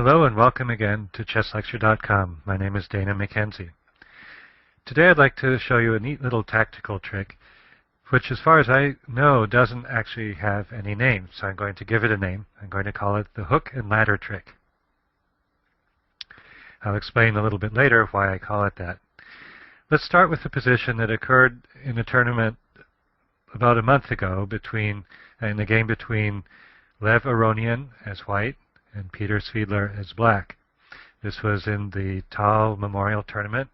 Hello and welcome again to chesslecture.com. My name is Dana Mackenzie. Today I'd like to show you a neat little tactical trick which, as far as I know, doesn't actually have any name. So I'm going to give it a name. I'm going to call it the hook and ladder trick. I'll explain a little bit later why I call it that. Let's start with the position that occurred in a tournament about a month ago in the game between Lev Aronian as white and Peter Svidler as black. This was in the Tal Memorial Tournament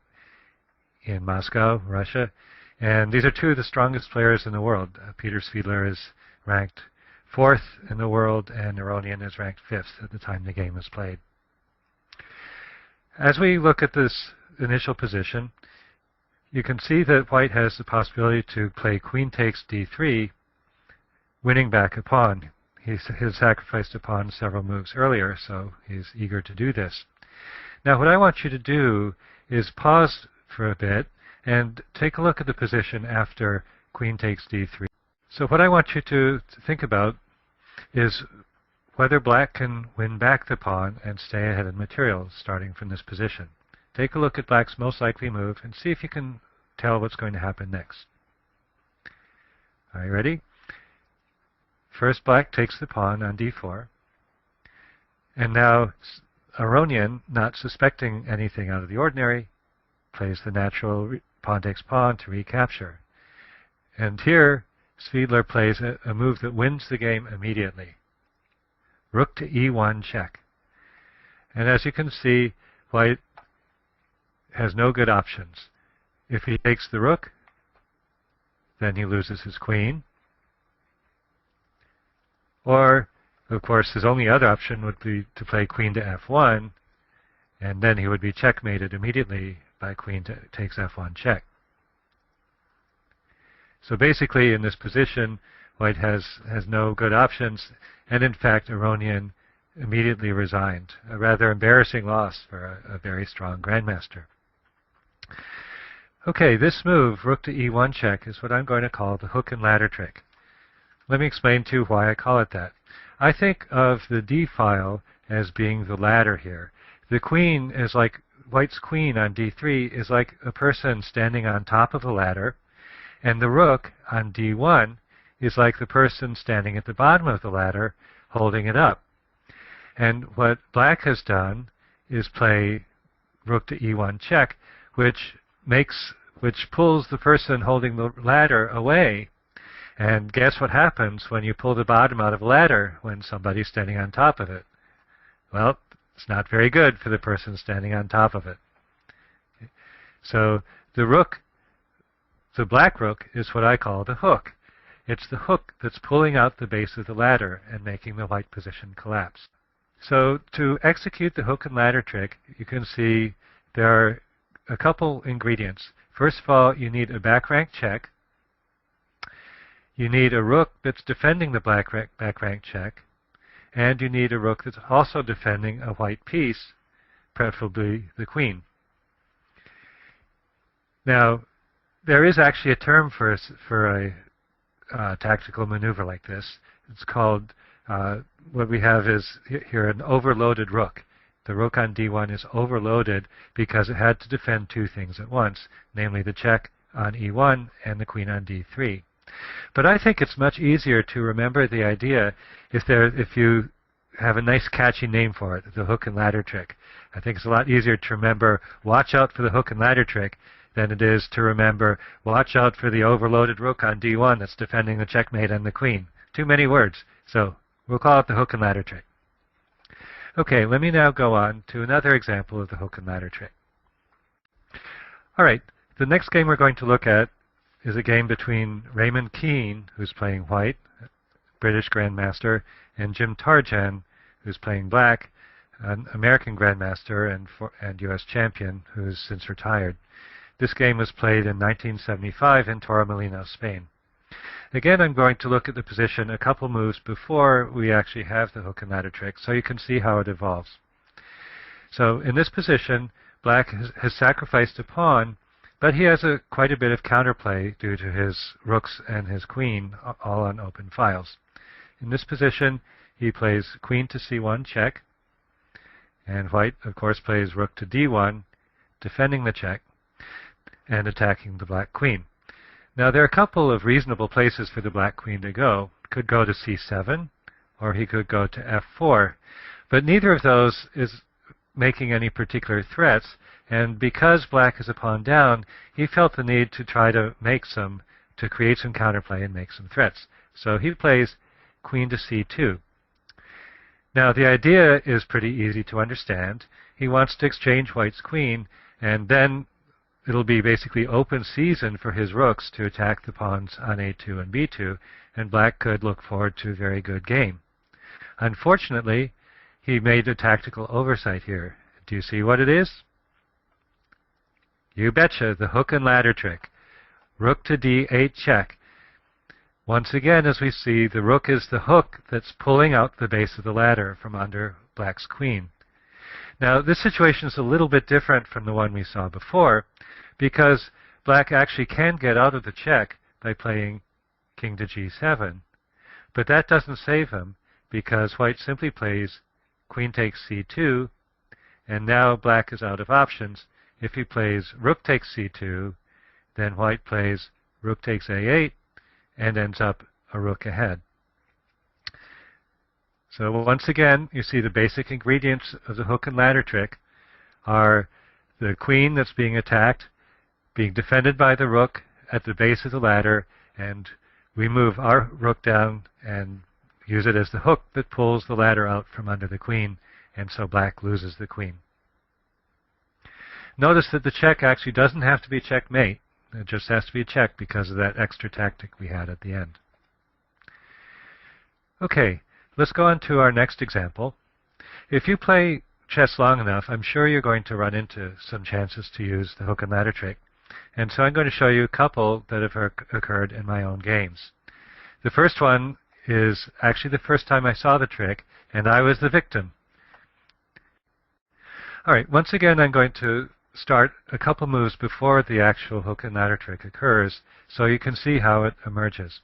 in Moscow, Russia. And these are two of the strongest players in the world. Peter Svidler is ranked 4th in the world, and Aronian is ranked 5th at the time the game was played. As we look at this initial position, you can see that white has the possibility to play queen takes d3, winning back a pawn. He has sacrificed a pawn several moves earlier, so he's eager to do this. Now what I want you to do is pause for a bit and take a look at the position after queen takes d3. So what I want you to think about is whether black can win back the pawn and stay ahead in material starting from this position. Take a look at black's most likely move and see if you can tell what's going to happen next. Are you ready? First, black takes the pawn on d4. And now Aronian, not suspecting anything out of the ordinary, plays the natural pawn takes pawn to recapture. And here, Svidler plays a move that wins the game immediately. Rook to e1 check. And as you can see, white has no good options. If he takes the rook, then he loses his queen. Or, of course, his only other option would be to play queen to f1, and then he would be checkmated immediately by queen takes f1 check. So basically, in this position, white has no good options, and in fact, Aronian immediately resigned. A rather embarrassing loss for a very strong grandmaster. Okay, this move, rook to e1 check, is what I'm going to call the hook and ladder trick. Let me explain to you why I call it that. I think of the d file as being the ladder here. The queen is like, white's queen on d3 is like a person standing on top of a ladder, and the rook on d1 is like the person standing at the bottom of the ladder holding it up. And what black has done is play rook to e1 check, which pulls the person holding the ladder away. And guess what happens when you pull the bottom out of a ladder when somebody's standing on top of it? Well, it's not very good for the person standing on top of it. Okay. So the black rook is what I call the hook. It's the hook that's pulling out the base of the ladder and making the white position collapse. So to execute the hook and ladder trick, you can see there are a couple ingredients. First of all, you need a back rank check. You need a rook that's defending the back rank check. And you need a rook that's also defending a white piece, preferably the queen. Now, there is actually a term for a tactical maneuver like this. It's called, what we have is here an overloaded rook. The rook on d1 is overloaded because it had to defend two things at once, namely the check on e1 and the queen on d3. But I think it's much easier to remember the idea if you have a nice catchy name for it, the hook and ladder trick. I think it's a lot easier to remember watch out for the hook and ladder trick than it is to remember watch out for the overloaded rook on d1 that's defending the checkmate and the queen. Too many words, so we'll call it the hook and ladder trick. Okay, let me now go on to another example of the hook and ladder trick. All right, the next game we're going to look at is a game between Raymond Keane, who's playing white, British Grandmaster, and Jim Tarjan, who's playing black, an American Grandmaster and U.S. champion, who's since retired. This game was played in 1975 in Torremolinos, Spain. Again, I'm going to look at the position a couple moves before we actually have the hook and ladder trick, so you can see how it evolves. So in this position, black has sacrificed a pawn, but he has quite a bit of counterplay due to his rooks and his queen all on open files. In this position, he plays queen to c1 check, And white, of course, plays rook to d1, defending the check and attacking the black queen. Now, there are a couple of reasonable places for the black queen to go. Could go to c7, or he could go to f4. But neither of those is making any particular threats, and because black is a pawn down, he felt the need to try to create some counterplay and make some threats. So he plays queen to c2. Now, the idea is pretty easy to understand. He wants to exchange white's queen, and then it'll be basically open season for his rooks to attack the pawns on a2 and b2, and black could look forward to a very good game. Unfortunately, he made a tactical oversight here. Do you see what it is? You betcha, the hook and ladder trick. Rook to d8 check. Once again, as we see, the rook is the hook that's pulling out the base of the ladder from under black's queen. Now, this situation is a little bit different from the one we saw before, because black actually can get out of the check by playing king to g7. But that doesn't save him, because white simply plays queen takes c2, and now black is out of options. If he plays rook takes c2, then white plays rook takes a8, and ends up a rook ahead. So once again, you see the basic ingredients of the hook and ladder trick are the queen that's being attacked, being defended by the rook at the base of the ladder, and we move our rook down and use it as the hook that pulls the ladder out from under the queen, and so black loses the queen. Notice that the check actually doesn't have to be checkmate. It just has to be a check because of that extra tactic we had at the end. Okay, let's go on to our next example. If you play chess long enough, I'm sure you're going to run into some chances to use the hook and ladder trick. And so I'm going to show you a couple that have occurred in my own games. The first one is actually the first time I saw the trick, and I was the victim. All right, once again, I'm going to start a couple moves before the actual hook and ladder trick occurs, so you can see how it emerges.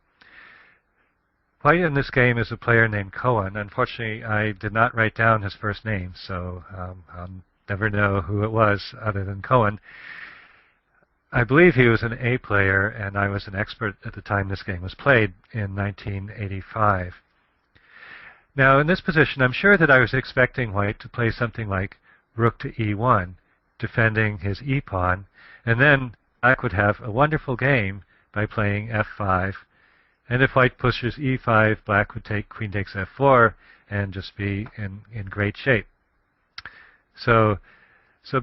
White in this game is a player named Cohen. Unfortunately, I did not write down his first name, so I'll never know who it was other than Cohen. I believe he was an A player, and I was an expert at the time this game was played in 1985. Now, in this position, I'm sure that I was expecting white to play something like rook to e1, defending his e-pawn, and then black would have a wonderful game by playing f5, and if white pushes e5, black would take queen takes f4 and just be in great shape. So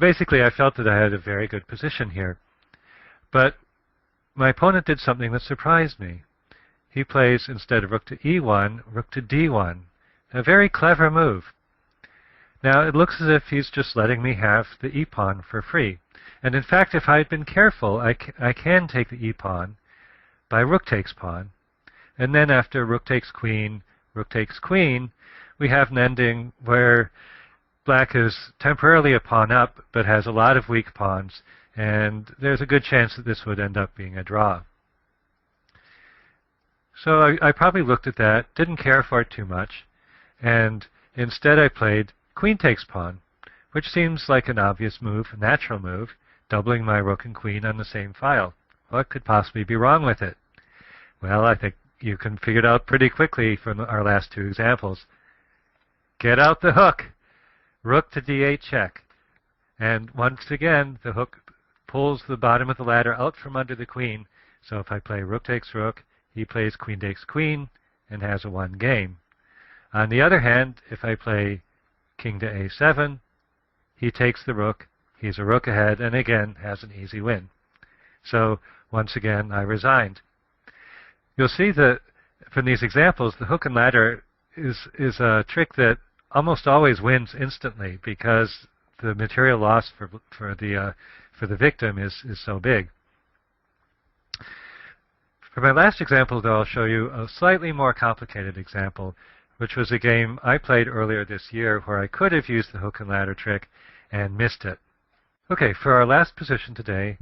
basically I felt that I had a very good position here. But my opponent did something that surprised me. He plays, instead of rook to e1, rook to d1. A very clever move. Now, it looks as if he's just letting me have the e-pawn for free. And in fact, if I had been careful, I can take the e-pawn by rook takes pawn. And then after rook takes queen, we have an ending where black is temporarily a pawn up, but has a lot of weak pawns. And there's a good chance that this would end up being a draw. So I probably looked at that, didn't care for it too much, and instead I played queen takes pawn, which seems like an obvious move, a natural move, doubling my rook and queen on the same file. What could possibly be wrong with it? Well, I think you can figure it out pretty quickly from our last two examples. Get out the hook! Rook to d8 check. And once again, the hook pulls the bottom of the ladder out from under the queen. So if I play rook takes rook, he plays queen takes queen and has a won game. On the other hand, if I play king to a7, he takes the rook, he's a rook ahead, and again has an easy win. So once again, I resigned. You'll see that from these examples, the hook and ladder is a trick that almost always wins instantly because the material loss for the victim is so big. For my last example, though, I'll show you a slightly more complicated example, which was a game I played earlier this year where I could have used the hook and ladder trick and missed it. Okay, for our last position today,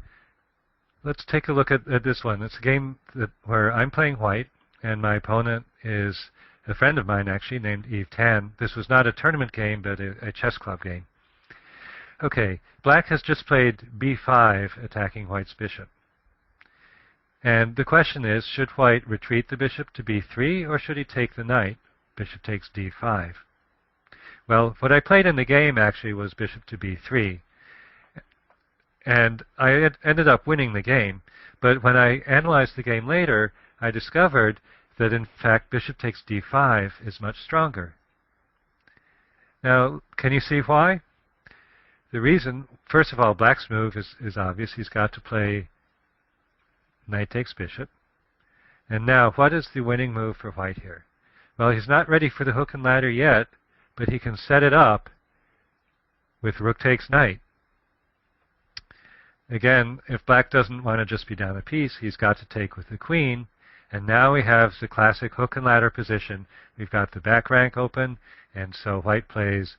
let's take a look at this one. It's a game where I'm playing white and my opponent is a friend of mine actually named Eve Tan. This was not a tournament game, but a chess club game. Okay, black has just played b5, attacking white's bishop. And the question is, should white retreat the bishop to b3, or should he take the knight? Bishop takes d5. Well, what I played in the game actually was bishop to b3. And I ended up winning the game. But when I analyzed the game later, I discovered that in fact bishop takes d5 is much stronger. Now, can you see why? The reason, first of all, black's move is obvious. He's got to play knight takes bishop. And now, what is the winning move for white here? Well, he's not ready for the hook and ladder yet, but he can set it up with rook takes knight. Again, if black doesn't want to just be down a piece, he's got to take with the queen. And now we have the classic hook and ladder position. We've got the back rank open, and so white plays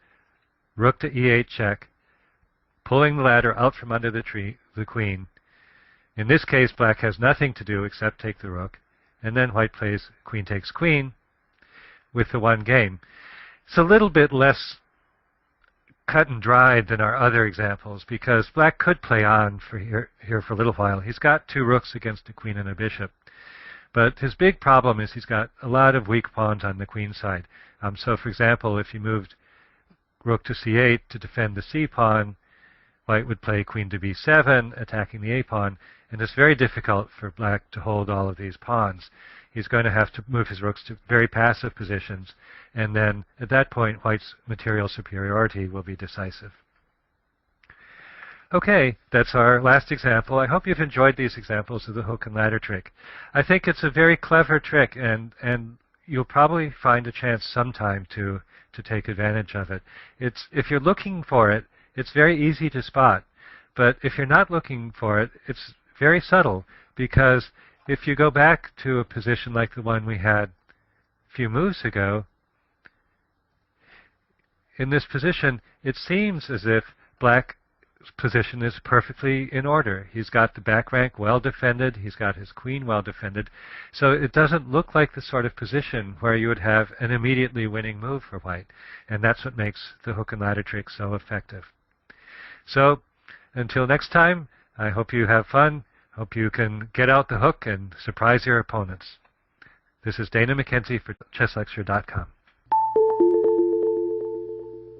rook to e8 check, pulling the ladder out from under the queen. In this case, black has nothing to do except take the rook, and then white plays queen takes queen with the one game. It's a little bit less cut and dried than our other examples, because black could play on for here for a little while. He's got two rooks against a queen and a bishop. But his big problem is he's got a lot of weak pawns on the queen side. So, for example, if he moved rook to c8 to defend the c pawn, white would play queen to b7, attacking the a pawn, and it's very difficult for black to hold all of these pawns. He's going to have to move his rooks to very passive positions, and then at that point, white's material superiority will be decisive. Okay, that's our last example. I hope you've enjoyed these examples of the hook and ladder trick. I think it's a very clever trick, and you'll probably find a chance sometime to take advantage of it. If you're looking for it, it's very easy to spot. But if you're not looking for it, it's very subtle, because if you go back to a position like the one we had a few moves ago, in this position, it seems as if black's position is perfectly in order. He's got the back rank well defended. He's got his queen well defended. So it doesn't look like the sort of position where you would have an immediately winning move for white. And that's what makes the hook and ladder trick so effective. So until next time, I hope you have fun. Hope you can get out the hook and surprise your opponents. This is Dana Mackenzie for chesslecture.com.